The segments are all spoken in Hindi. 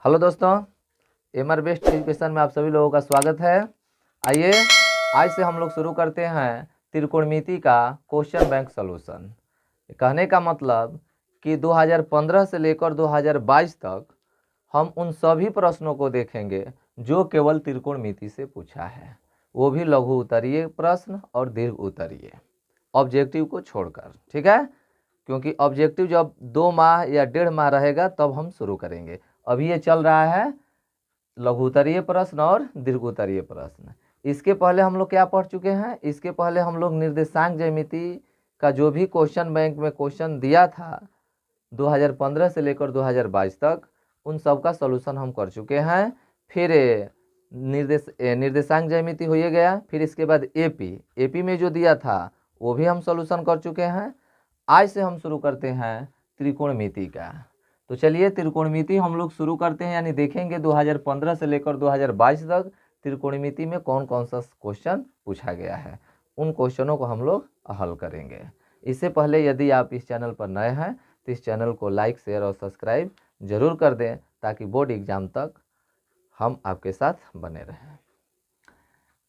हेलो दोस्तों, एमआर बेस्ट एजुकेशन में आप सभी लोगों का स्वागत है। आइए आज से हम लोग शुरू करते हैं त्रिकोणमिति का क्वेश्चन बैंक सॉल्यूशन। कहने का मतलब कि 2015 से लेकर 2022 तक हम उन सभी प्रश्नों को देखेंगे जो केवल त्रिकोणमिति से पूछा है, वो भी लघु उत्तरीय प्रश्न और दीर्घ उत्तरीय, ऑब्जेक्टिव को छोड़कर। ठीक है, क्योंकि ऑब्जेक्टिव जब 2 माह या 1.5 माह रहेगा तब हम शुरू करेंगे। अभी ये चल रहा है लघु उत्तरीय प्रश्न और दीर्घ उत्तरीय प्रश्न। इसके पहले हम लोग क्या पढ़ चुके हैं? इसके पहले हम लोग निर्देशांक ज्यामिति का जो भी क्वेश्चन बैंक में क्वेश्चन दिया था 2015 से लेकर 2022 तक, उन सब का सॉल्यूशन हम कर चुके हैं। फिर निर्देशांक ज्यामिति हो गया, फिर इसके बाद एपी में जो दिया था वो भी हम सॉल्यूशन कर चुके हैं। आज से हम शुरू करते हैं त्रिकोणमिति का। तो चलिए त्रिकोणमिति हम लोग शुरू करते हैं, यानी देखेंगे 2015 से लेकर 2022 तक त्रिकोणमिति में कौन कौन सा क्वेश्चन पूछा गया है, उन क्वेश्चनों को हम लोग हल करेंगे। इससे पहले यदि आप इस चैनल पर नए हैं तो इस चैनल को लाइक, शेयर और सब्सक्राइब जरूर कर दें, ताकि बोर्ड एग्जाम तक हम आपके साथ बने रहें।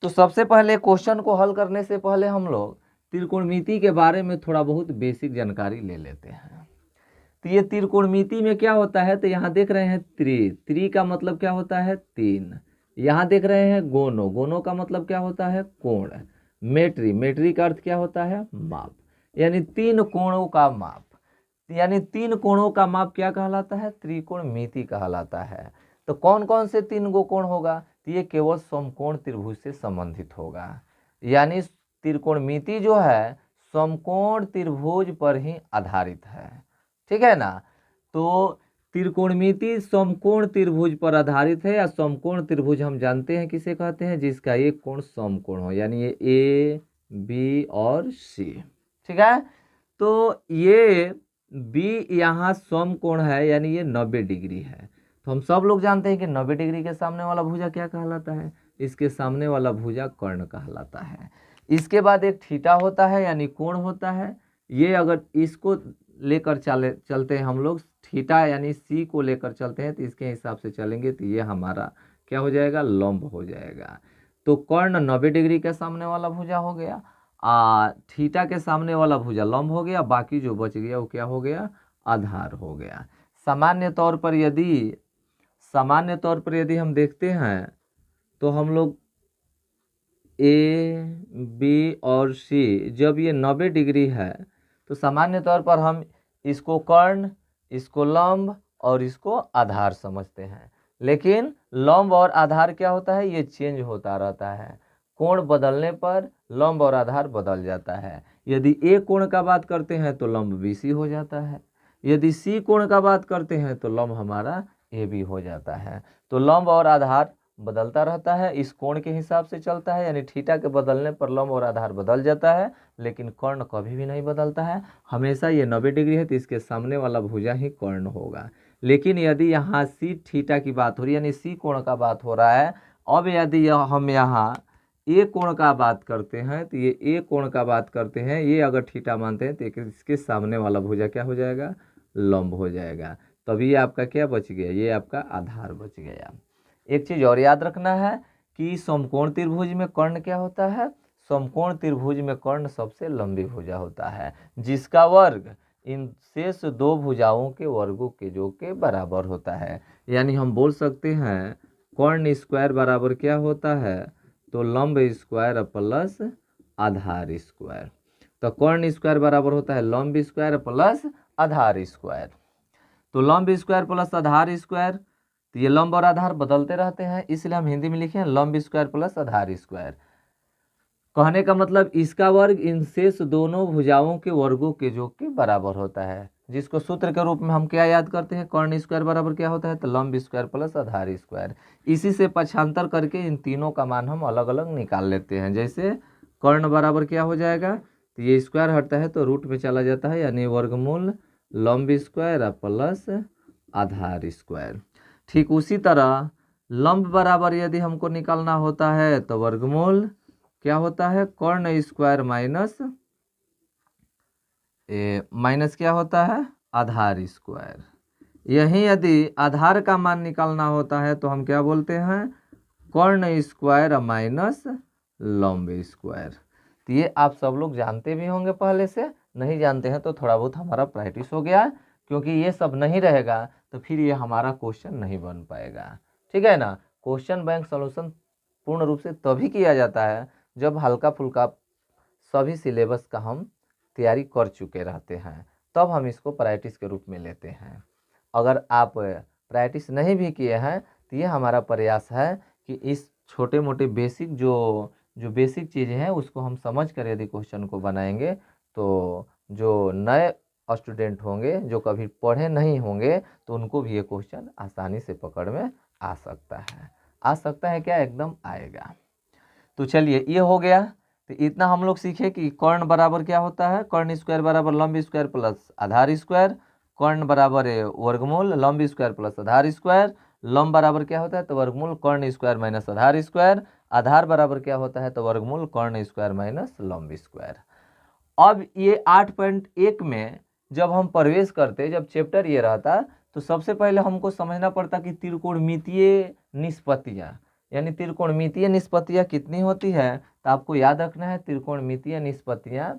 तो सबसे पहले क्वेश्चन को हल करने से पहले हम लोग त्रिकोणमिति के बारे में थोड़ा बहुत बेसिक जानकारी ले लेते हैं। तो ये त्रिकोणमिति में क्या होता है, तो यहाँ देख रहे हैं त्रि का मतलब क्या होता है? 3। यहाँ देख रहे हैं गोनो का मतलब क्या होता है? कोण। मेट्री का अर्थ क्या होता है? माप। यानी 3 कोणों का माप, यानी 3 कोणों का माप क्या कहलाता है? त्रिकोणमिति कहलाता है। तो कौन कौन से 3 गो कोण होगा? तो ये केवल समकोण त्रिभुज से संबंधित होगा। यानी त्रिकोणमिति जो है समकोण त्रिभुज पर ही आधारित है। ठीक है ना? तो त्रिकोणमिति समकोण त्रिभुज पर आधारित है, या समकोण त्रिभुज हम जानते हैं किसे कहते हैं? जिसका एक कोण समकोण हो, यानी ये ए, बी और सी। ठीक है, तो ये बी यहाँ समकोण है, यानी ये 90 डिग्री है। तो हम सब लोग जानते हैं कि 90 डिग्री के सामने वाला भुजा क्या कहलाता है? इसके सामने वाला भुजा कर्ण कहलाता है। इसके बाद एक थीटा होता है, यानी कोण होता है। ये अगर इसको लेकर चलते हैं हम लोग, थीटा यानी सी को लेकर चलते हैं, तो इसके हिसाब से चलेंगे तो ये हमारा क्या हो जाएगा? लंब हो जाएगा। तो कर्ण 90 डिग्री के सामने वाला भुजा हो गया, थीटा के सामने वाला भुजा लंब हो गया, बाकी जो बच गया वो क्या हो गया? आधार हो गया। सामान्य तौर पर यदि हम देखते हैं तो हम लोग ए, बी और सी, जब ये 90 डिग्री है तो सामान्य तौर पर हम इसको कर्ण, इसको लंब और इसको आधार समझते हैं। लेकिन लंब और आधार क्या होता है? ये चेंज होता रहता है। कोण बदलने पर लंब और आधार बदल जाता है। यदि ए कोण का बात करते हैं तो लंब बीसी हो जाता है, यदि सी कोण का बात करते हैं तो लंब हमारा ए बी हो जाता है। तो लंब और आधार बदलता रहता है, इस कोण के हिसाब से चलता है, यानी थीटा के बदलने पर लंब और आधार बदल जाता है, लेकिन कर्ण कभी भी नहीं बदलता है। हमेशा ये 90 डिग्री है तो इसके सामने वाला भुजा ही कर्ण होगा। लेकिन यदि यहाँ सी थीटा की बात हो रही है, यानी सी कोण का बात हो रहा है, अब यदि हम यहाँ ए कोण का बात करते हैं तो ये ए कोण का बात करते हैं, ये अगर थीटा मानते हैं तो इसके सामने वाला भुजा क्या हो जाएगा? लंब हो जाएगा। तभी आपका क्या बच गया? ये आपका आधार बच गया। एक चीज और याद रखना है कि समकोण त्रिभुज में कर्ण क्या होता है? समकोण त्रिभुज में कर्ण सबसे लंबी भुजा होता है, जिसका वर्ग इन शेष 2 भुजाओं के वर्गों के जो के बराबर होता है। यानी हम बोल सकते हैं कर्ण स्क्वायर बराबर क्या होता है? तो लंब स्क्वायर प्लस आधार स्क्वायर। तो कर्ण स्क्वायर बराबर होता है लंब स्क्वायर प्लस आधार स्क्वायर। तो लंब स्क्वायर प्लस आधार स्क्वायर, तो ये लंब और आधार बदलते रहते हैं, इसलिए हम हिंदी में लिखे हैं लंब स्क्वायर प्लस आधार स्क्वायर। कहने का मतलब इसका वर्ग इन शेष दोनों भुजाओं के वर्गों के योग के बराबर होता है, जिसको सूत्र के रूप में हम क्या याद करते हैं? कर्ण स्क्वायर बराबर क्या होता है? तो लंब स्क्वायर प्लस आधार स्क्वायर। इसी से पक्षांतर करके इन तीनों का मान हम अलग अलग निकाल लेते हैं। जैसे कर्ण बराबर क्या हो जाएगा? तो ये स्क्वायर हटता है तो रूट में चला जाता है, यानी वर्गमूल लंब स्क्वायर प्लस आधार स्क्वायर। ठीक उसी तरह लंब बराबर यदि हमको निकालना होता है तो वर्गमूल क्या होता है? कर्ण स्क्वायर माइनस क्या होता है? आधार स्क्वायर। यही यदि आधार का मान निकालना होता है तो हम क्या बोलते हैं, कर्ण स्क्वायर माइनस लंब स्क्वायर। तो ये आप सब लोग जानते भी होंगे पहले से, नहीं जानते हैं तो थोड़ा बहुत हमारा प्रैक्टिस हो गया, क्योंकि ये सब नहीं रहेगा तो फिर ये हमारा क्वेश्चन नहीं बन पाएगा। ठीक है ना। क्वेश्चन बैंक सॉल्यूशन पूर्ण रूप से तभी किया जाता है जब हल्का फुल्का सभी सिलेबस का हम तैयारी कर चुके रहते हैं, तब हम इसको प्रैक्टिस के रूप में लेते हैं। अगर आप प्रैक्टिस नहीं भी किए हैं तो ये हमारा प्रयास है कि इस छोटे मोटे बेसिक जो बेसिक चीज़ें हैं उसको हम समझ कर यदि क्वेश्चन को बनाएंगे तो जो नए स्टूडेंट होंगे जो कभी पढ़े नहीं होंगे तो उनको भी ये क्वेश्चन आसानी से पकड़ में आ सकता है क्या, एकदम आएगा। तो चलिए ये हो गया। तो इतना हम लोग सीखे कि कर्ण बराबर क्या होता है, कर्ण स्क्वायर बराबर लंब स्क्वायर प्लस आधार स्क्वायर, कर्ण बराबर वर्गमूल लंब स्क्वायर प्लस आधार स्क्वायर, लंब बराबर क्या होता है तो वर्गमूल कर्ण स्क्वायर माइनस आधार स्क्वायर, आधार बराबर क्या होता है तो वर्गमूल कर्ण स्क्वायर माइनस लंब स्क्वायर। अब ये 8.1 में जब हम प्रवेश करते, जब चैप्टर ये रहता तो सबसे पहले हमको समझना पड़ता कि त्रिकोणमितीय निष्पत्तियाँ, यानी त्रिकोणमितीय निष्पत्तियाँ कितनी होती है, तो आपको याद रखना है त्रिकोणमितीय निष्पत्तियाँ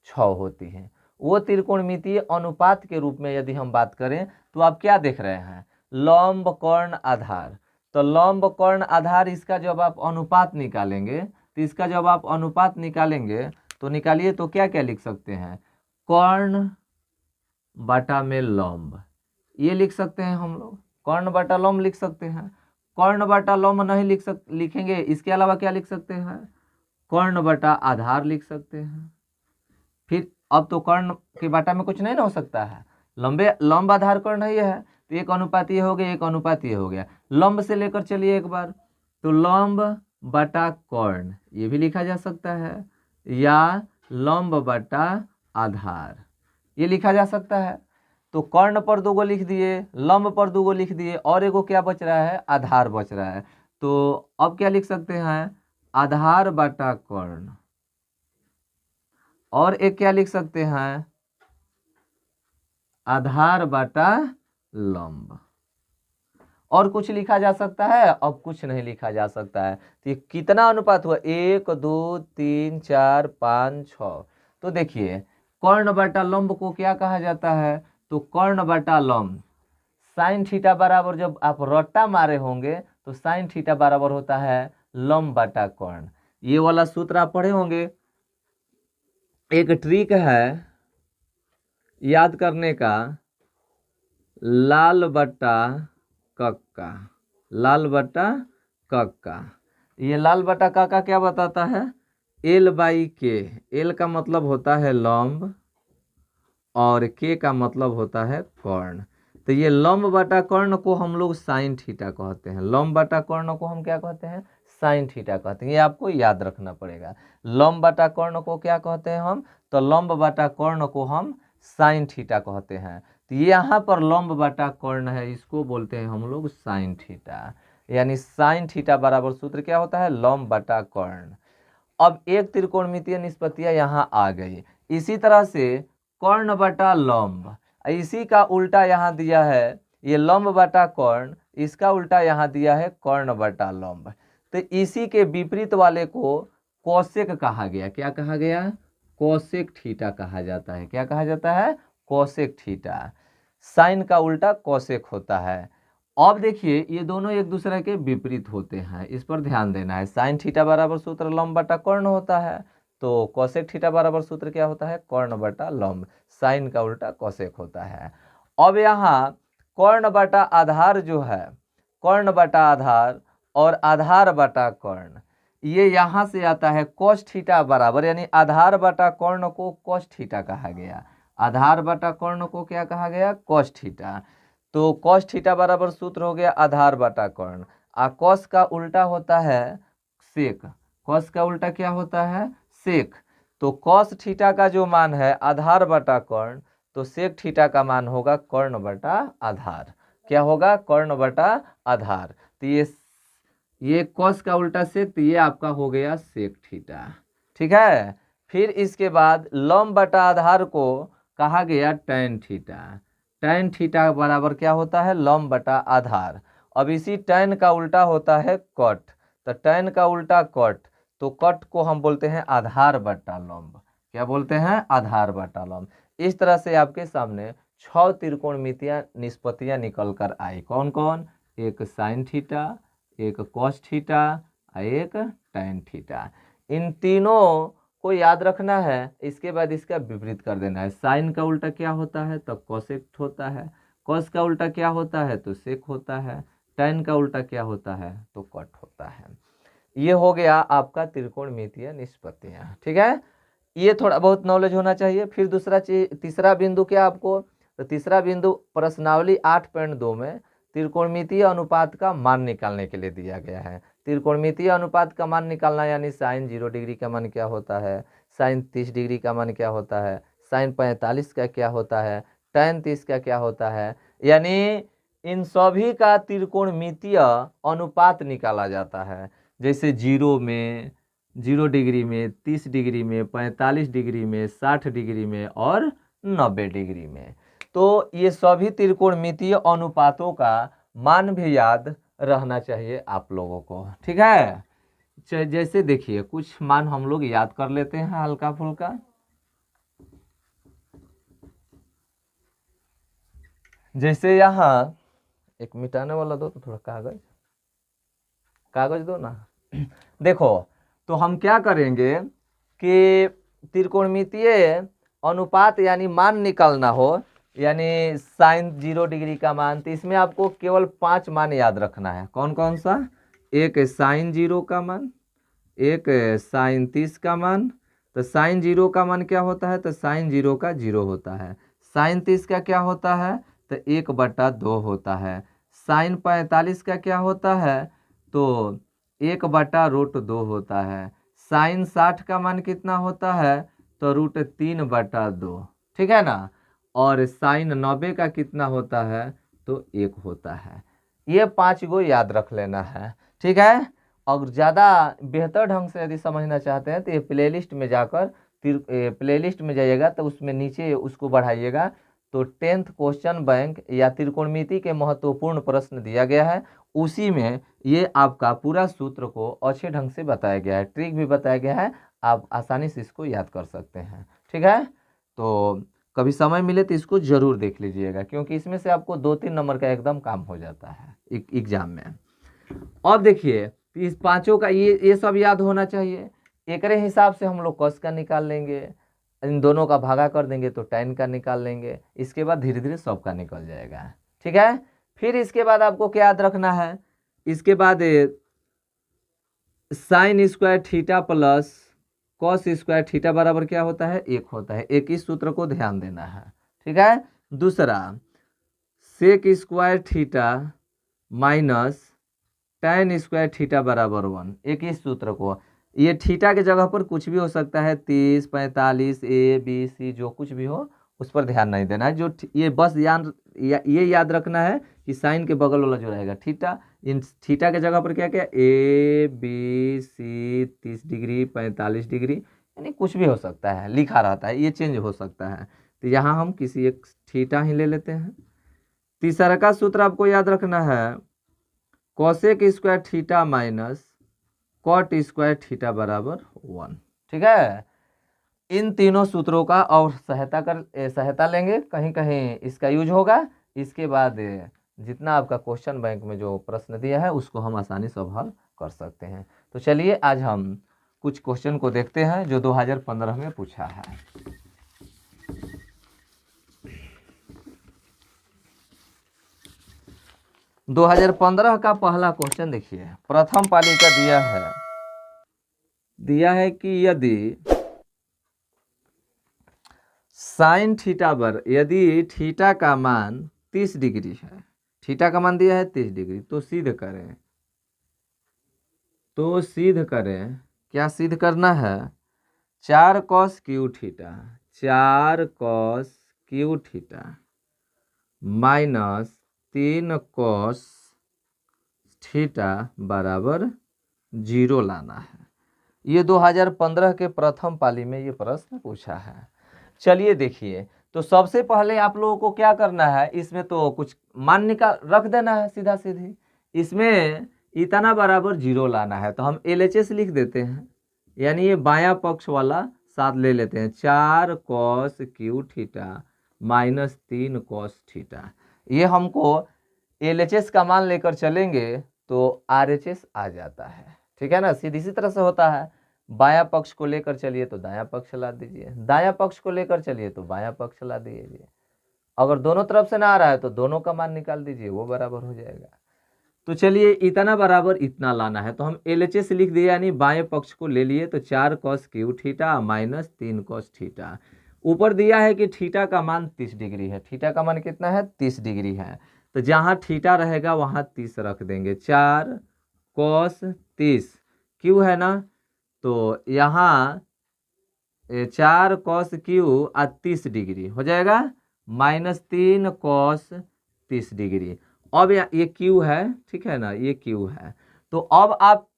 6 होती हैं। वो त्रिकोणमितीय अनुपात के रूप में यदि हम बात करें तो आप क्या देख रहे हैं, लंब कर्ण आधार। तो लंब कर्ण आधार इसका जब आप अनुपात निकालेंगे तो इसका जब आप अनुपात निकालेंगे तो निकालिए तो क्या क्या लिख सकते हैं, कर्ण बटा में लंब, ये लिख सकते हैं हम लोग, कर्ण बटा लंब लिख सकते हैं। कर्ण बटा लंब नहीं लिखेंगे, इसके अलावा क्या लिख सकते हैं, कर्ण बटा आधार लिख सकते हैं। फिर अब तो कर्ण के बटा में कुछ नहीं ना हो सकता है, लंब आधार कर्ण ही है तो एक अनुपात ये हो गया, एक अनुपात ये हो गया। लंब से लेकर चलिए एक बार, तो लंब बटा कर्ण ये भी लिखा जा सकता है, या लंब बटा आधार ये लिखा जा सकता है। तो कर्ण पर 2 लिख दिए, लंब पर 2 लिख दिए, और एगो क्या बच रहा है, आधार बच रहा है। तो अब क्या लिख सकते हैं, आधार बटा कर्ण, और एक क्या लिख सकते हैं, आधार बटा लंब। और कुछ लिखा जा सकता है, अब कुछ नहीं लिखा जा सकता है। तो ये कितना अनुपात हुआ, 1 2 3 4 5 6। तो देखिए कर्ण बटा लंब को क्या कहा जाता है, तो कर्ण बटा लंब साइन थीटा बराबर, जब आप रट्टा मारे होंगे तो साइन थीटा बराबर होता है लंब बटा कर्ण। ये वाला सूत्र आप पढ़े होंगे। एक ट्रिक है याद करने का, लाल बटा कक्का, लाल बटा कक्का। ये लाल बटा कक्का क्या बताता है, एल बाई के, एल का मतलब होता है लंब और के का मतलब होता है कर्ण। तो ये लंब बटा कर्ण को हम लोग साइन थीटा कहते हैं, लंब बटा कर्ण को हम क्या कहते हैं, साइन थीटा कहते हैं। ये आपको याद रखना पड़ेगा, लंब बटा कर्ण को क्या कहते हैं हम, तो लंब बटा कर्ण को हम साइन थीटा कहते हैं। तो ये यहाँ पर लंब बटा कर्ण है, इसको बोलते हैं हम लोग साइन थीटा, यानी साइन थीटा बराबर सूत्र क्या होता है, लंब बटा कर्ण। अब एक त्रिकोणमितीय निष्पत्तियां यहाँ आ गई। इसी तरह से कर्ण बटा लंब, इसी का उल्टा यहाँ दिया है, ये लंब बटा कर्ण, इसका उल्टा यहाँ दिया है कर्ण बटा लंब। तो इसी के विपरीत वाले को कोसेक कहा गया, क्या कहा गया, कोसेक थीटा कहा जाता है। क्या कहा जाता है, कोसेक थीटा। साइन का उल्टा कोसेक होता है। अब देखिए ये दोनों एक दूसरे के विपरीत होते हैं, इस पर ध्यान देना है। साइन थीटा बराबर सूत्र लंब बटा कर्ण होता है, तो कोसेक थीटा बराबर सूत्र क्या होता है, कर्ण बटा लंब। साइन का उल्टा कोसेक होता है। अब यहाँ कर्ण बटा आधार जो है, कर्ण बटा आधार और आधार बटा कर्ण, ये यहाँ से आता है कोस थीटा बराबर, यानी आधार बटा कर्ण को कोस थीटा कहा गया, आधार बटा कर्ण को क्या कहा गया, कोस थीटा। तो कॉस थीटा बराबर सूत्र हो गया आधार बटा कर्ण, आ कॉस का उल्टा होता है सेक, कॉस का उल्टा क्या होता है, सेक। तो कॉस थीटा का जो मान है आधार बटा कर्ण, तो सेक थीटा का मान होगा कर्ण बटा आधार। क्या होगा, कर्ण बटा आधार। तो ये कॉस का उल्टा सेक, तो ये आपका हो गया सेक थीटा। ठीक है। फिर इसके बाद लंब बटा आधार को कहा गया टैन थीटा। tan थीटा बराबर क्या होता है, लंब बटा आधार। अब इसी tan का उल्टा होता है कट, तो tan का उल्टा कट, तो कट को हम बोलते हैं आधार बटा लंब। क्या बोलते हैं, आधार बटा लंब। इस तरह से आपके सामने 6 त्रिकोणमितीय निष्पत्तियां निकल कर आई। कौन कौन, एक साइन थीटा, एक कॉस थीटा, एक tan थीटा। इन तीनों को याद रखना है, इसके बाद इसका विपरीत कर देना है। साइन का उल्टा क्या होता है, तो कोसेक होता है। कॉस का उल्टा क्या होता है, तो सेक होता है। tan का उल्टा क्या होता है, तो कट होता है। ये हो गया आपका त्रिकोणमितीय निष्पत्तियां। ठीक है, ये थोड़ा बहुत नॉलेज होना चाहिए। फिर दूसरा चीज, तीसरा बिंदु क्या आपको, तो तीसरा बिंदु प्रश्नावली 8.2 में त्रिकोणमितीय अनुपात का मान निकालने के लिए दिया गया है। त्रिकोणमितीय अनुपात का मान निकालना यानी साइन 0 डिग्री का मान क्या होता है, साइन 30 डिग्री का मान क्या होता है, साइन 45 का क्या होता है, tan 30 का क्या होता है, यानी इन सभी का त्रिकोणमितीय अनुपात निकाला जाता है। जैसे 0 में, 0 डिग्री में, 30 डिग्री में, 45 डिग्री में, 60 डिग्री में और 90 डिग्री में। तो ये सभी त्रिकोणमितीय अनुपातों का मान भी याद रहना चाहिए आप लोगों को। ठीक है, जैसे देखिए कुछ मान हम लोग याद कर लेते हैं हल्का फुल्का। जैसे यहाँ एक मिटाने वाला दो, तो थोड़ा कागज कागज दो ना। देखो, तो हम क्या करेंगे कि त्रिकोणमितीय अनुपात यानी मान निकालना हो, यानी साइन 0 डिग्री का मान, तो इसमें आपको केवल 5 मान याद रखना है। कौन कौन सा, एक साइन 0 का मान, एक साइन 30 का मान। तो साइन 0 का मान क्या होता है, तो साइन 0 का 0 होता है। साइन 30 का क्या होता है, तो 1/2 होता है। साइन 45 का क्या होता है, तो 1/√2 होता है। साइन 60 का मान कितना होता है, तो √3/2। ठीक है ना। और साइन 90 का कितना होता है, तो 1 होता है। ये 5 गो याद रख लेना है। ठीक है, और ज़्यादा बेहतर ढंग से यदि समझना चाहते हैं तो ये प्लेलिस्ट में जाकर, प्लेलिस्ट में जाइएगा तो उसमें नीचे उसको बढ़ाइएगा, तो 10th क्वेश्चन बैंक या त्रिकोणमिति के महत्वपूर्ण प्रश्न दिया गया है। उसी में ये आपका पूरा सूत्र को अच्छे ढंग से बताया गया है, ट्रिक भी बताया गया है, आप आसानी से इसको याद कर सकते हैं। ठीक है, तो कभी समय मिले तो इसको जरूर देख लीजिएगा, क्योंकि इसमें से आपको 2-3 नंबर का एकदम काम हो जाता है एग्जाम में। अब देखिए, इस पांचों का ये सब याद होना चाहिए। एक हिसाब से हम लोग कॉस का निकाल लेंगे, इन दोनों का भागा कर देंगे तो tan का निकाल लेंगे। इसके बाद धीरे धीरे सब का निकल जाएगा। ठीक है, फिर इसके बाद आपको क्या याद रखना है, इसके बाद sine square theta plus cos square theta बराबर क्या होता है, 1 होता है। एक इस सूत्र को ध्यान देना है। ठीक है, दूसरा sec square theta minus tan square theta बराबर 1। एक इस सूत्र को, ये थीटा के जगह पर कुछ भी हो सकता है, 30, 45, A, B, C, जो कुछ भी हो उस पर ध्यान नहीं देना है। जो ये बस ये याद रखना है कि साइन के बगल वाला जो रहेगा थीटा, इन थीटा के जगह पर क्या क्या, A, B, C, 30 degree, 45 degree, यानी कुछ भी हो सकता है, लिखा रहता है, ये चेंज हो सकता है। तो यहाँ हम किसी एक थीटा ही ले लेते हैं। तीसरा का सूत्र आपको याद रखना है, cosec square theta minus cot square theta बराबर 1। ठीक है, इन तीनों सूत्रों का और सहायता लेंगे, कहीं कहीं इसका यूज होगा। इसके बाद जितना आपका क्वेश्चन बैंक में जो प्रश्न दिया है उसको हम आसानी से हल कर सकते हैं। तो चलिए आज हम कुछ क्वेश्चन को देखते हैं जो 2015 में पूछा है। 2015 का पहला क्वेश्चन देखिए, प्रथम पाली का दिया है कि यदि साइन थीटा पर, यदि थीटा का मान 30 डिग्री है, थीटा का मान दिया है 30 डिग्री, तो सिद्ध करें, क्या सिद्ध करना है, 4 cos Q theta, 4 cos Q theta minus 3 cos theta बराबर 0 लाना है। ये 2015 के प्रथम पाली में ये प्रश्न पूछा है। चलिए देखिए, तो सबसे पहले आप लोगों को क्या करना है, इसमें तो कुछ मान निकाल रख देना है सीधा सीधी। इसमें इतना बराबर 0 लाना है, तो हम LHS लिख देते हैं, यानी ये बायां पक्ष वाला साथ ले लेते हैं। 4 cos Q theta minus 3 cos theta, ये हमको LHS का मान लेकर चलेंगे तो RHS आ जाता है। ठीक है ना, सीधी इसी तरह से होता है। बायां पक्ष को लेकर चलिए तो दायां पक्ष ला दीजिए, दायां पक्ष को लेकर चलिए तो बायां पक्ष ला दीजिए। अगर दोनों तरफ से ना आ रहा है तो दोनों का मान निकाल दीजिए, वो बराबर हो जाएगा। तो चलिए इतना बराबर इतना लाना है, तो हम LHS लिख दिए, यानी बाएं पक्ष को ले लिए तो 4 cos Q theta minus 3 cos theta. ऊपर दिया है कि थीटा का मान 30 डिग्री है, थीटा का मान कितना है 30 डिग्री है, तो जहाँ थीटा रहेगा वहाँ 30 रख देंगे। 4 cos 30 क्यू है ना, तो यहाँ 4 cos क्यू 30 डिग्री हो जाएगा माइनस 3 cos 30 डिग्री। अब ये क्यू है, ठीक है ना, ये क्यू है। तो अब आप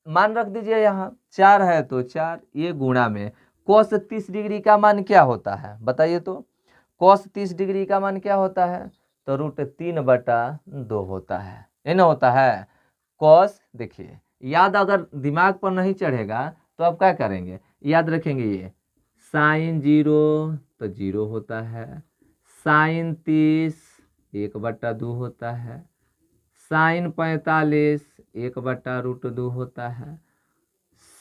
मान रख दीजिए, यहाँ 4 है तो 4, ये गुणा में cos 30 डिग्री का मान क्या होता है बताइए तो। cos 30 डिग्री का मान क्या होता है, तो √3/2 होता है, ये ना होता है। cos देखिए, याद अगर दिमाग पर नहीं चढ़ेगा तो आप क्या करेंगे, याद रखेंगे, ये sin 0 तो 0 होता है, sin 30 1/2 होता है, sin 45 1/√2 होता है,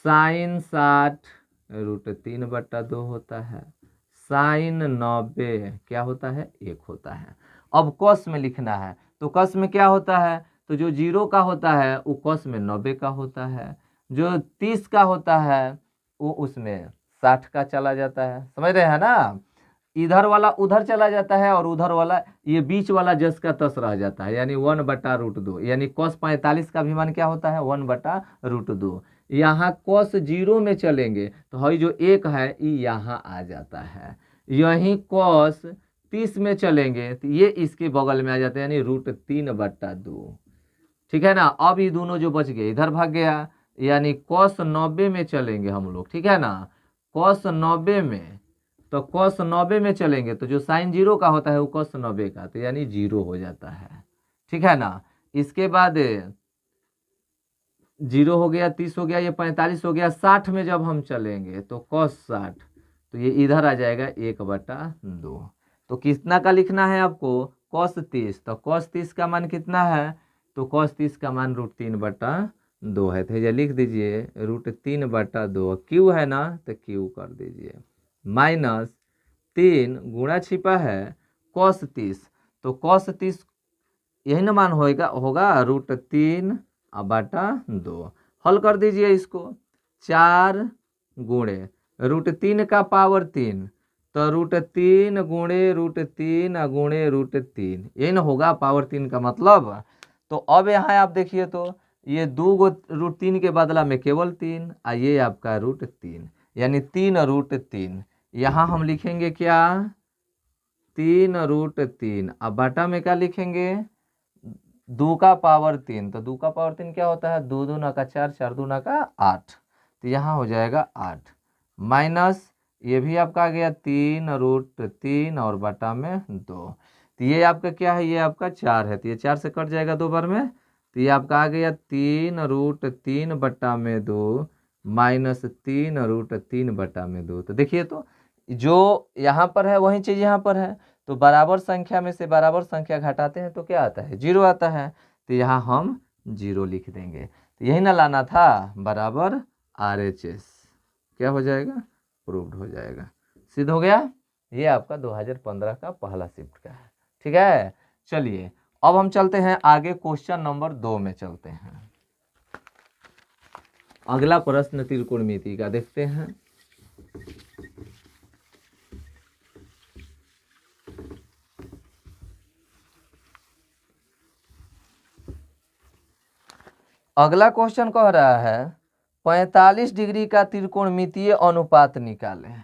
sin 60 √3/2 होता है, sin 90 क्या होता है 1 होता है। अब cos में लिखना है, तो cos में क्या होता है, तो जो 0 का होता है वो cos में 90 का होता है, जो 30 का होता है वो उसमें 60 का चला जाता है। समझ रहे हैं ना, इधर वाला उधर चला जाता है और उधर वाला ये बीच वाला जस का तस रह जाता है, यानी 1/√2, यानी cos 45 का भी मान क्या होता है 1/√2। यहाँ cos 0 में चलेंगे तो हई जो 1 है ये यहाँ आ जाता है, यहीं cos 30 में चलेंगे तो ये इसके बगल में आ जाता है, यानी √3/2। ठीक है ना, अब ये दोनों जो बच गए इधर भाग गया, यानी cos 90 में चलेंगे हम लोग, ठीक है ना, cos 90 में, तो cos 90 में चलेंगे तो जो sin 0 का होता है वो cos 90 का, तो यानी 0 हो जाता है। ठीक है ना, इसके बाद 0 हो गया, 30 हो गया, ये 45 हो गया, 60 में जब हम चलेंगे तो cos 60, तो ये इधर आ जाएगा 1/2। तो कितना का लिखना है आपको, cos 30, तो cos 30 का मान कितना है, तो cos 30 का मान √3/2 है, तो ये लिख दीजिए √3/2। क्यू है ना, तो क्यू कर दीजिए, माइनस 3 गुणा छिपा है cos 30, तो cos 30 यही ना मान होगा √3/2। हल कर दीजिए इसको, 4 गुणे √3 का पावर 3, तो √3 गुणे √3 गुणे √3, यही ना होगा पावर 3 का मतलब। तो अब यहाँ आप देखिए तो ये 2 गो √3 के बदला में केवल 3, ये आपका √3, यानी 3√3। यहाँ हम लिखेंगे क्या 3√3, अब बटा में क्या लिखेंगे 2 का पावर 3, तो 2 का पावर 3 क्या होता है 2 दूना का 4, 4 दूना का 8, तो यहाँ हो जाएगा 8, माइनस ये भी आपका आ गया 3√3 और बटा में 2, तो ये आपका क्या है, ये आपका 4 है, तो ये 4 से कट जाएगा 2 बार में, तो ये आपका आ गया 3√3/2 माइनस 3√3/2। तो देखिए तो जो यहाँ पर है वही चीज़ यहाँ पर है, तो बराबर संख्या में से बराबर संख्या घटाते हैं तो क्या आता है 0 आता है, तो यहाँ हम 0 लिख देंगे। तो यही ना लाना था, बराबर RHS क्या हो जाएगा, प्रूव्ड हो जाएगा, सिद्ध हो गया। ये आपका 2015 का पहला शिफ्ट का है। ठीक है, चलिए अब हम चलते हैं आगे, क्वेश्चन नंबर 2 में चलते हैं। अगला प्रश्न त्रिकोणमिति का देखते हैं। अगला क्वेश्चन कह रहा है 45 डिग्री का त्रिकोणमितीय अनुपात निकालें।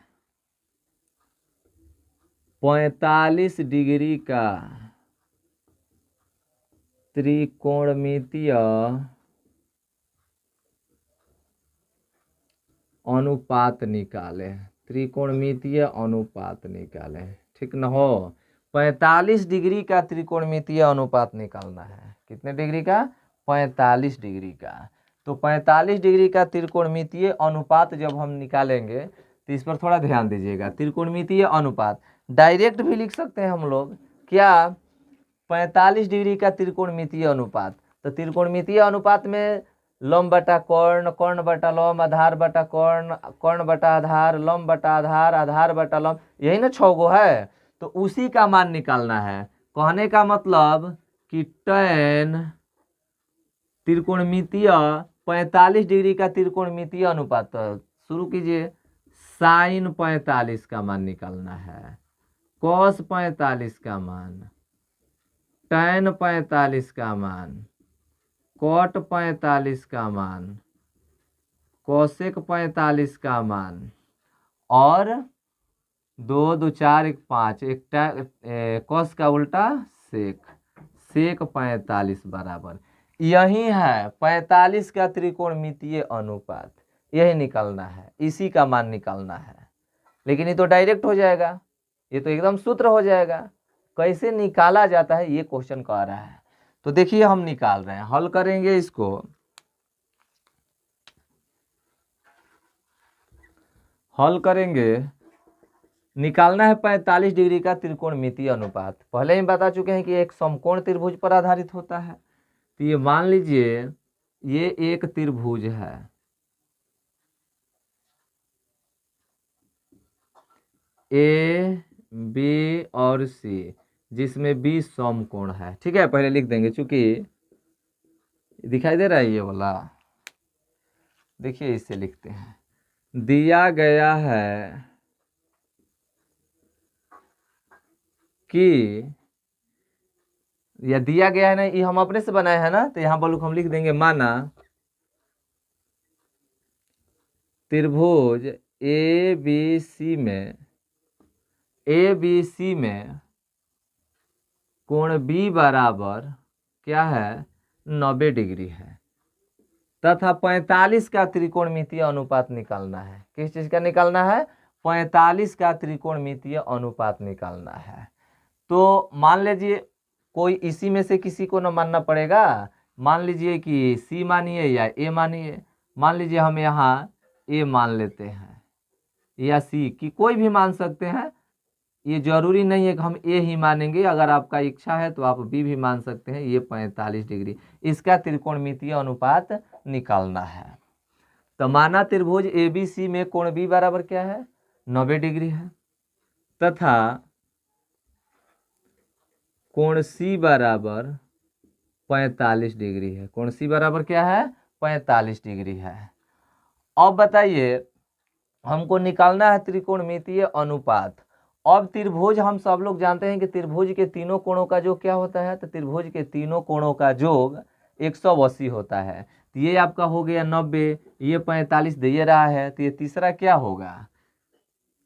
45 डिग्री का त्रिकोणमितीय अनुपात निकालें, त्रिकोणमितीय अनुपात निकालें। ठीक न हो। 45 डिग्री का त्रिकोणमितीय अनुपात निकालना है। कितने डिग्री का? 45 डिग्री का। तो 45 डिग्री का त्रिकोणमितीय अनुपात जब हम निकालेंगे तो इस पर थोड़ा ध्यान दीजिएगा। त्रिकोणमितीय अनुपात डायरेक्ट भी लिख सकते हैं हम लोग। क्या? 45 डिग्री का त्रिकोणमितीय अनुपात। तो त्रिकोणमितीय अनुपात में लंब बटा कर्ण, कर्ण बटा लंब, आधार बटा कर्ण, कर्ण बटा आधार, लंब बटा आधार, आधार बटा लंब, यही ना 6 गो है। तो उसी का मान निकालना है। कहने का मतलब कि tan त्रिकोणमितीय 45 डिग्री का त्रिकोणमितीय अनुपात, शुरू कीजिए। साइन 45 का मान निकालना है, कॉस 45 का मान, tan 45 का मान, कॉट 45 का मान, कोसेक 45 का मान, और 2 2 4 1 5, एक कॉस का उल्टा सेक, सेक 45 बराबर। यही है 45 का त्रिकोणमितीय अनुपात, यही निकालना है, इसी का मान निकालना है। लेकिन ये तो डायरेक्ट हो जाएगा, ये तो एकदम सूत्र हो जाएगा। कैसे निकाला जाता है ये क्वेश्चन कह रहा है। तो देखिए हम निकाल रहे हैं, हल करेंगे इसको। हल करेंगे, निकालना है 45 डिग्री का त्रिकोणमितीय अनुपात। पहले ही बता चुके हैं कि एक समकोण त्रिभुज पर आधारित होता है। तो ये मान लीजिए ये एक त्रिभुज है, ए बी और सी, जिसमें बी समकोण है। ठीक है, पहले लिख देंगे, चूंकि दिखाई दे रहा है ये वाला। देखिए इसे लिखते हैं। दिया गया है कि, या दिया गया है ना, ये हम अपने से बनाए हैं ना, तो यहाँ पर हम लिख देंगे माना त्रिभुज ए बी सी में, ए बी सी में कोण बी बराबर क्या है? 90 डिग्री है, तथा 45 का त्रिकोणमितीय अनुपात निकालना है। किस चीज का निकालना है? 45 का त्रिकोणमितीय अनुपात निकालना है। तो मान लीजिए कोई इसी में से किसी को न मानना पड़ेगा। मान लीजिए कि सी मानिए या ए मानिए। मान लीजिए हम यहाँ ए मान लेते हैं या सी, की कोई भी मान सकते हैं। ये जरूरी नहीं है कि हम ए ही मानेंगे, अगर आपका इच्छा है तो आप बी भी मान सकते हैं। ये 45 डिग्री, इसका त्रिकोणमितीय अनुपात निकालना है। तो माना त्रिभुज ए बी सी में कोण बी बराबर क्या है? 90 डिग्री है, तथा कोण सी बराबर 45 डिग्री है। कोण सी बराबर क्या है? 45 डिग्री है। अब बताइए, हमको निकालना है त्रिकोणमितीय अनुपात। अब त्रिभुज हम सब लोग जानते हैं कि त्रिभुज के तीनों कोणों का योग क्या होता है? तो त्रिभुज के तीनों कोणों का योग 180 होता है। तो ये आपका हो गया 90, ये 45 दे रहा है, तो ये तीसरा क्या होगा?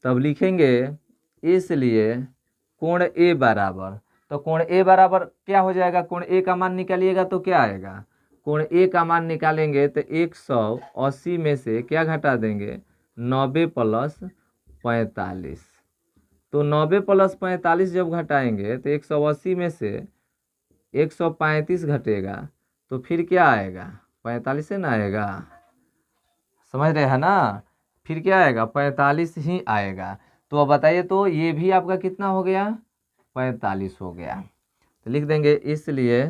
तब लिखेंगे इसलिए कोण ए बराबर, तो कोण ए बराबर क्या हो जाएगा? कोण ए का मान निकालिएगा तो क्या आएगा? कोण ए का मान निकालेंगे तो 180 में से क्या घटा देंगे? 90 प्लस 45। तो 90 प्लस 45 जब घटाएंगे तो 180 में से 135 घटेगा, तो फिर क्या आएगा? 45 से ना आएगा, समझ रहे हैं ना? फिर क्या आएगा? 45 ही आएगा। तो अब बताइए, तो ये भी आपका कितना हो गया? 45 हो गया। तो लिख देंगे इसलिए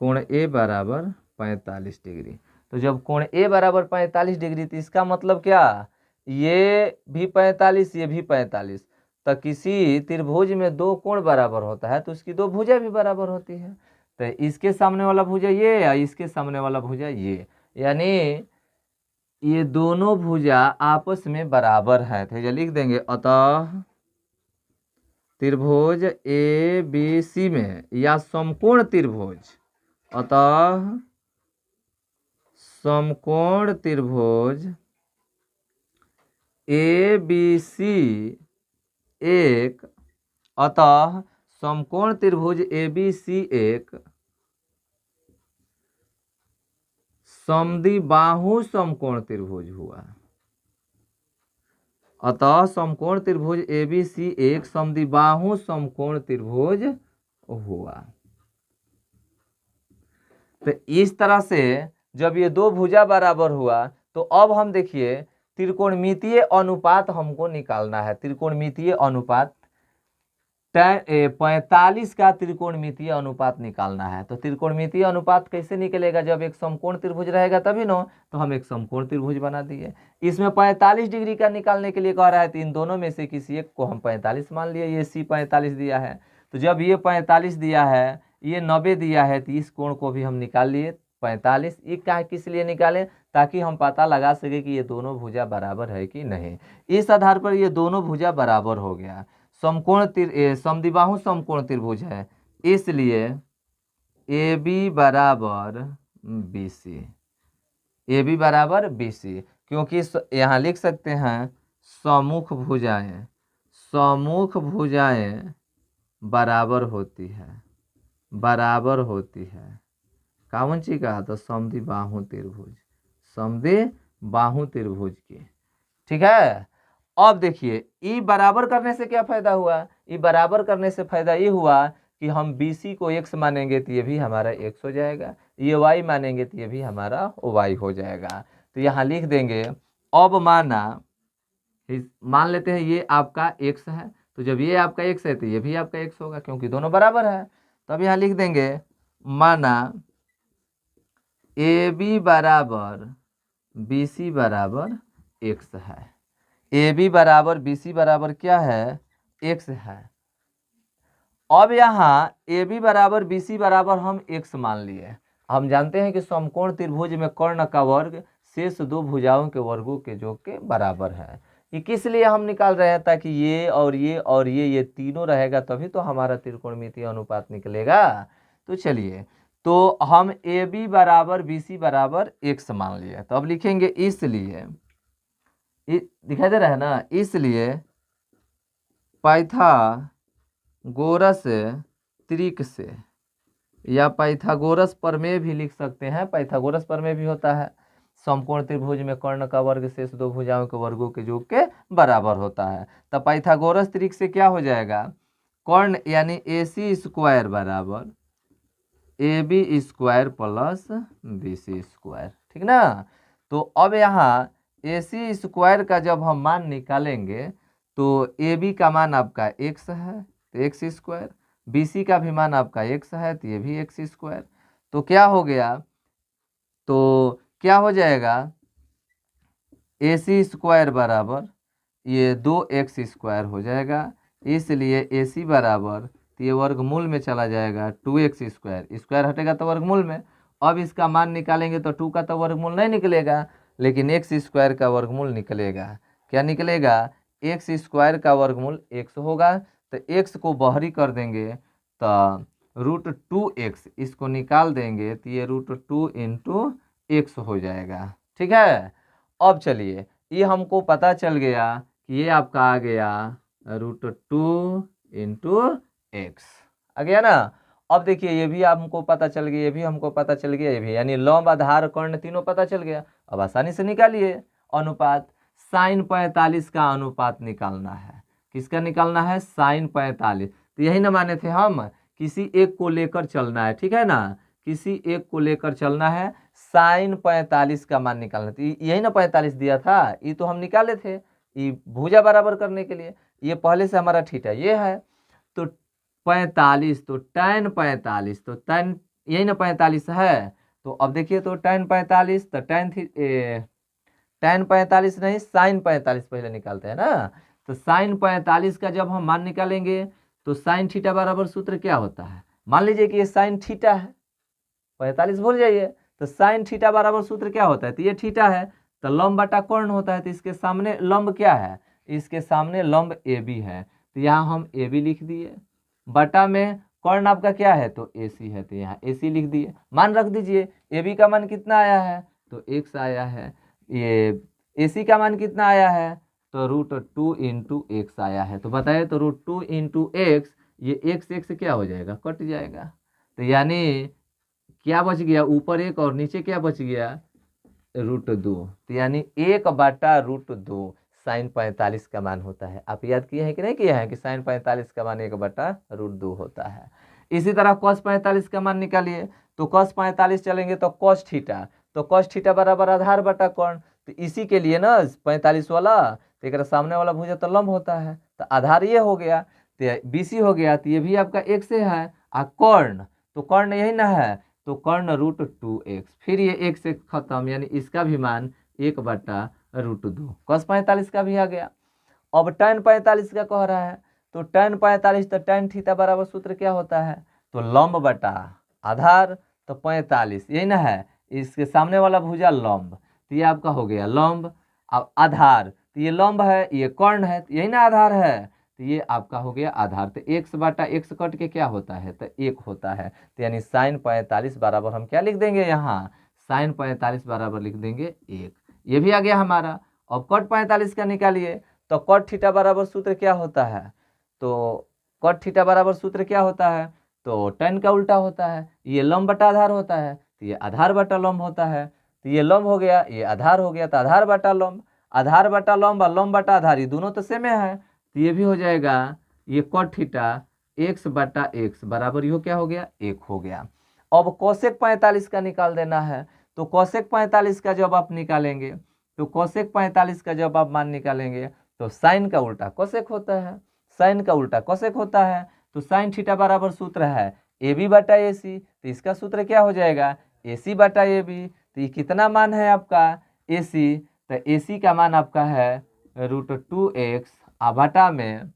कोण ए बराबर 45 डिग्री। तो जब कोण ए बराबर 45 डिग्री, तो इसका मतलब क्या? ये भी 45, ये भी 45। तो किसी त्रिभुज में दो कोण बराबर होता है तो उसकी दो भुजा भी बराबर होती है। तो इसके सामने वाला भुजा ये या इसके सामने वाला भुजा ये, यानी ये दोनों भुजा आपस में बराबर है। तो ये लिख देंगे, अतः त्रिभुज ए बी सी में, या समकोण त्रिभुज, अतः समकोण त्रिभुज ए बी सी एक, अतः समकोण त्रिभुज ए बी सी एक समद्विबाहु समकोण त्रिभुज हुआ। अतः समकोण त्रिभुज ABC एक समद्विबाहु समकोण त्रिभुज हुआ। तो इस तरह से जब ये दो भुजा बराबर हुआ तो अब हम देखिए त्रिकोणमितीय अनुपात हमको निकालना है। त्रिकोणमितीय अनुपात 45 का त्रिकोणमितीय अनुपात निकालना है। तो त्रिकोणमितीय अनुपात कैसे निकलेगा? जब एक समकोण त्रिभुज रहेगा तभी ना। तो हम एक समकोण त्रिभुज बना दिए। इसमें 45 डिग्री का निकालने के लिए कह रहा है, तो इन दोनों में से किसी एक को हम 45 मान लिए। ये C 45 दिया है, तो जब ये 45 दिया है, ये 90 दिया है, तो इस कोण को भी हम निकाल लिए 45। ये क्या किस लिए निकालें? ताकि हम पता लगा सके कि ये दोनों भुजा बराबर है कि नहीं। इस आधार पर ये दोनों भुजा बराबर हो गया। समकोण समद्विबाहु समकोण त्रिभुज है, इसलिए AB बराबर BC। AB बराबर BC, क्योंकि यहाँ लिख सकते हैं सम्मुख भुजाएं, सम्मुख भुजाएं बराबर होती है, बराबर होती है। कौन चीज कहा? तो समद्विबाहु त्रिभुज, समद्विबाहु त्रिभुज की। ठीक है। अब देखिए ई बराबर करने से क्या फायदा हुआ? ई बराबर करने से फायदा ये हुआ कि हम BC को x मानेंगे तो ये भी हमारा x हो जाएगा, ये y मानेंगे तो ये भी हमारा y हो जाएगा। तो यहाँ लिख देंगे, अब मान लेते हैं ये आपका x है, तो जब ये आपका x है तो ये भी आपका x होगा, क्योंकि दोनों बराबर है। तो अब यहाँ लिख देंगे माना AB बराबर BC बराबर x है। AB बराबर BC बराबर क्या है? x है। अब यहाँ AB बराबर BC बराबर हम x मान लिए। हम जानते हैं कि समकोण त्रिभुज में कर्ण का वर्ग शेष दो भुजाओं के वर्गों के योग के बराबर है। ये किस लिए हम निकाल रहे हैं? ताकि ये और ये और ये तीनों रहेगा तभी तो हमारा त्रिकोणमितीय अनुपात निकलेगा। तो चलिए, तो हम AB बराबर BC बराबर x मान लिए। तो अब लिखेंगे इसलिए, दिखाई दे रहा है ना, इसलिए पाइथागोरस त्रिक से, या पाइथागोरस प्रमेय भी लिख सकते हैं। पाइथागोरस प्रमेय भी होता है, समकोण त्रिभुज में कर्ण का वर्ग शेष दो भुजाओं के वर्गों के योग के बराबर होता है। तो पाइथागोरस त्रिक से क्या हो जाएगा? कर्ण यानी AC स्क्वायर बराबर AB square plus BC square. ठीक ना। तो अब यहाँ AC स्क्वायर का जब हम मान निकालेंगे तो AB का मान आपका x है तो x स्क्वायर, BC का भी मान आपका x है तो ये भी x स्क्वायर। तो क्या हो गया? तो क्या हो जाएगा? AC स्क्वायर बराबर ये 2x स्क्वायर हो जाएगा, इसलिए AC बराबर, तो ये वर्गमूल में चला जाएगा 2x स्क्वायर, स्क्वायर हटेगा तो वर्गमूल में। अब इसका मान निकालेंगे तो 2 का तो वर्गमूल नहीं निकलेगा, लेकिन x स्क्वायर का वर्गमूल निकलेगा। क्या निकलेगा? x स्क्वायर का वर्गमूल x होगा। तो x को बाहरी कर देंगे तो √2x, इसको निकाल देंगे तो ये √2 इंटू x हो जाएगा। ठीक है। अब चलिए, ये हमको पता चल गया कि ये आपका आ गया √2 इंटू x आ गया ना। अब देखिए ये भी हमको पता चल गया, ये भी हमको पता चल गया, ये भी, यानी लंब आधार कर्ण तीनों पता चल गया। अब आसानी से निकालिए अनुपात। sin 45 का अनुपात निकालना है। किसका निकालना है? sin 45। तो यही ना माने थे हम, किसी एक को लेकर चलना है। ठीक है ना, किसी एक को लेकर चलना है। sin 45 का मान निकालना, तो यही ना 45 दिया था, ये तो हम निकाले थे ये भुजा बराबर करने के लिए। ये पहले से हमारा थीटा ये है, तो 45, तो tan 45, तो tan यही ना 45 है। तो अब देखिए, तो tan 45, तो tan 45 नहीं, sin 45 पहले निकालते हैं ना। तो sin 45 का जब हम मान निकालेंगे तो sin थीटा बराबर सूत्र क्या होता है? मान लीजिए कि ये sin थीटा है, 45 भूल जाइए। तो sin थीटा बराबर सूत्र क्या होता है? तो ये थीटा है, तो लंब बटा कोण होता है। तो इसके सामने लंब क्या है? इसके सामने लंब AB है, तो यहाँ हम AB लिख दिए। बटा में कोण आपका क्या है? तो AC है, तो यहाँ AC लिख दिए। मान रख दीजिए। AB का मान कितना आया है? तो x आया है। ये AC का मान कितना आया है? तो √2 इंटू x आया है। तो बताइए, तो √2 इंटू x, ये x क्या हो जाएगा? कट जाएगा। तो यानी क्या बच गया? ऊपर एक और नीचे क्या बच गया? √2। तो यानी 1/√2 साइन 45 का मान होता है। आप याद किए हैं कि नहीं किए हैं कि साइन 45 का मान 1/√2 होता है। इसी तरह कॉस 45 का मान निकालिए, तो कॉस 45 चलेंगे तो कॉस थीटा, तो कॉस थीटा बराबर आधार बटा कोण, तो इसी के लिए ना 45 वाला, तो एक सामने वाला भुजा तो लंब होता है, तो आधार ये हो गया, तो BC हो गया, तो ये भी आपका 1 से है। कर्ण, तो कर्ण यही ना है, तो कर्ण √2x, फिर ये 1 से खत्म, यानी इसका भी मान 1/√2। कॉस 45 का भी आ गया। अब tan 45 का कह रहा है, तो tan 45, तो tan थीटा बराबर सूत्र क्या होता है, तो लंब बटा आधार, तो 45 यही ना है, इसके सामने वाला भुजा लंब, तो ये आपका हो गया लंब। अब आधार, तो ये लंब है, ये कर्ण है, तो यही ना आधार है, तो ये आपका हो गया आधार। तो x/x कट के क्या होता है, तो 1 होता है। तो यानी साइन 45 बराबर हम क्या लिख देंगे यहाँ, साइन 45 बराबर लिख देंगे 1। ये भी आ गया हमारा। अब कट 45 का निकालिए, तो कट थीटा बराबर सूत्र क्या होता है, तो कट थीटा बराबर सूत्र क्या होता है, तो tan का उल्टा होता है, ये लंब बटा आधार होता है, तो ये आधार बटा लंब होता है, तो ये लंब हो गया, ये आधार हो गया, तो आधार बटा लंब, आधार बटा लंब और लंब बटा आधार, ये दोनों तो सेम है, तो ये भी हो जाएगा, ये कॉट थीटा x/x बराबर यो क्या हो गया, 1 हो गया। अब कोसेक 45 का निकाल देना है, तो कोसेक 45 का जब आप निकालेंगे, तो कोसेक 45 का जब आप मान निकालेंगे, तो साइन का उल्टा कोसेक होता है, साइन का उल्टा कोसेक होता है, तो साइन थीटा बराबर सूत्र है AB/AC, तो इसका सूत्र क्या हो जाएगा, AC/AB। तो ये कितना मान है आपका AC, तो AC का मान आपका है √2x, बटा में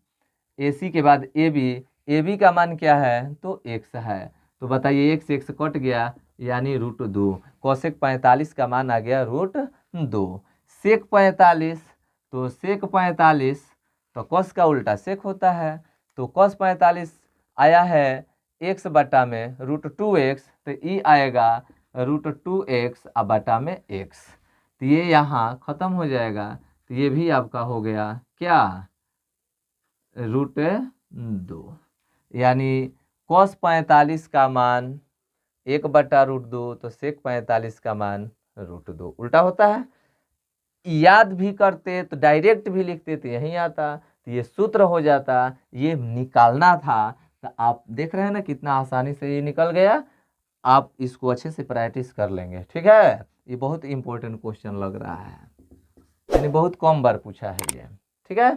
AC के बाद AB का मान क्या है, तो x है, तो बताइए x x कट गया, यानी √2। कोसेक 45 का मान आ गया √2। सेक 45, तो सेक 45, तो कॉस का उल्टा सेक होता है, तो कॉस 45 आया है x बटा में √2x, तो ये आएगा √2x बटा में x, तो ये यहाँ खत्म हो जाएगा, तो ये भी आपका हो गया क्या, √2। यानी कॉस 45 का मान 1/√2, तो सेक 45 का मान √2 उल्टा होता है। याद भी करते तो डायरेक्ट भी लिखते तो यहीं आता, तो ये सूत्र हो जाता, ये निकालना था। तो आप देख रहे हैं ना कितना आसानी से ये निकल गया। आप इसको अच्छे से प्रैक्टिस कर लेंगे, ठीक है। ये बहुत इंपॉर्टेंट क्वेश्चन लग रहा है, यानी बहुत कम बार पूछा है ये, ठीक है।